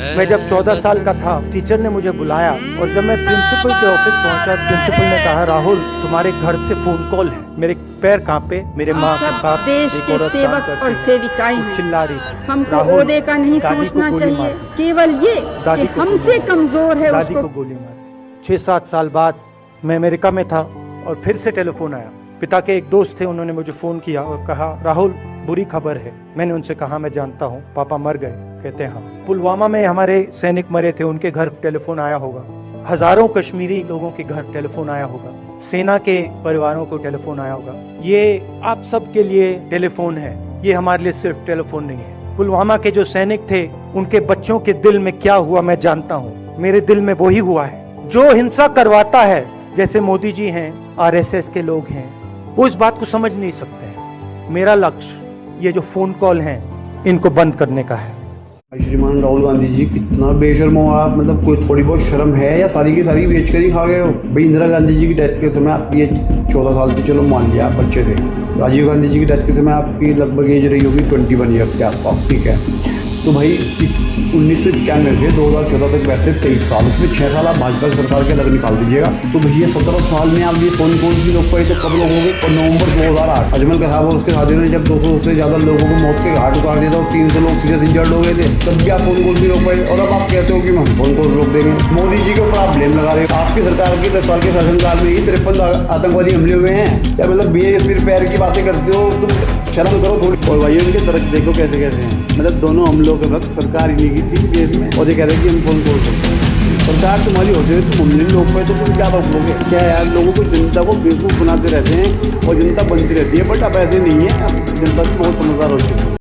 मैं जब 14 साल का था, टीचर ने मुझे बुलाया और जब मैं प्रिंसिपल के ऑफिस पहुंचा, प्रिंसिपल ने कहा, राहुल तुम्हारे घर से फोन कॉल है। मेरे पैर कांपे। मेरे माँ के साथ देश एक के औरत काम सेवक करती और है, सेविकाएं वो हैं। चिल्ला रही थी, हमको राहुल ओहदे का नहीं दादी को सोचना गोली चाहिए, मार। केवल ये दादी कि को हमसे गोली मार। कमजोर है दादी उसको। को गोली मार। 6-7 साल बाद मैं अमेरिका में था और फिर से टेलीफोन आया। पिता के एक दोस्त थे, उन्होंने मुझे फोन किया और कहा, राहुल बुरी खबर है। मैंने उनसे कहा, मैं जानता हूँ, पापा मर गए। कहते हैं हाँ। पुलवामा में हमारे सैनिक मरे थे, उनके घर टेलीफोन आया होगा। हजारों कश्मीरी लोगों के घर टेलीफोन आया होगा। सेना के परिवारों को टेलीफोन आया होगा। ये आप सब के लिए टेलीफोन है, ये हमारे लिए सिर्फ टेलीफोन नहीं है। पुलवामा के जो सैनिक थे, उनके बच्चों के दिल में क्या हुआ मैं जानता हूँ। मेरे दिल में वही हुआ है। जो हिंसा करवाता है, जैसे मोदी जी हैं, आरएसएस के लोग हैं, वो इस बात को समझ नहीं सकते हैं। मेरा लक्ष्य ये जो फोन कॉल हैं, इनको बंद करने का है। श्रीमान राहुल गांधी जी, कितना बेशर्म हो आप। मतलब कोई थोड़ी बहुत शर्म है या सारी की सारी बेच कर ही खा गए हो। भाई इंदिरा गांधी जी की डेथ के समय आप ये 14 साल थी, चलो मान लिया आप बच्चे थे। राजीव गांधी जी की डेथ के समय आपकी लगभग एज रही होगी 21 ईयर्स के आसपास, ठीक है। तो भाई 1991 से 2014 तक बैठे 23 साल, उसमें 6 साल आप भाजपा सरकार के अलग निकाल दीजिएगा, तो भैया 17 साल में आप ये फोन कॉल भी लोग पाए तो कब लोग होंगे। और नवंबर 2008 अजमल कसाब और उसके साथियों ने जब 200 से ज्यादा लोगों को मौत के घाट उतार दिया था और 300 लोग सीरियस इंजर्ड हो गए थे, तब भी आप फोन कॉल भी रोक पाए। और अब आप कहते हो कि हम फोन कॉल रोक देंगे। मोदी जी के ऊपर आप ब्लेम लगा रहे हो। आपकी सरकार के 10 साल के शासनकाल में ही 53 आतंकवादी हमले हुए हैं। क्या मतलब ये सिर पैर की बातें करते हो, तुम शर्म करो थोड़ी। और भाई उनके तरफ देखो कैसे कैसे हैं। मतलब दोनों हमलों के वक्त सरकार ही नहीं की थी देश में, और ये कह रहे हैं कि हम फोन कॉल करते हैं। सरकार तुम्हारी होते हुए तुम हमले लोग पे तो तुम क्या रोक लोगे। क्या यार, लोगों को जनता को बेवकूफ़ बनाते रहते हैं और जनता बनती रहती है। बट अब ऐसे नहीं है, अब जनता भी बहुत समझदार हो चुकी है।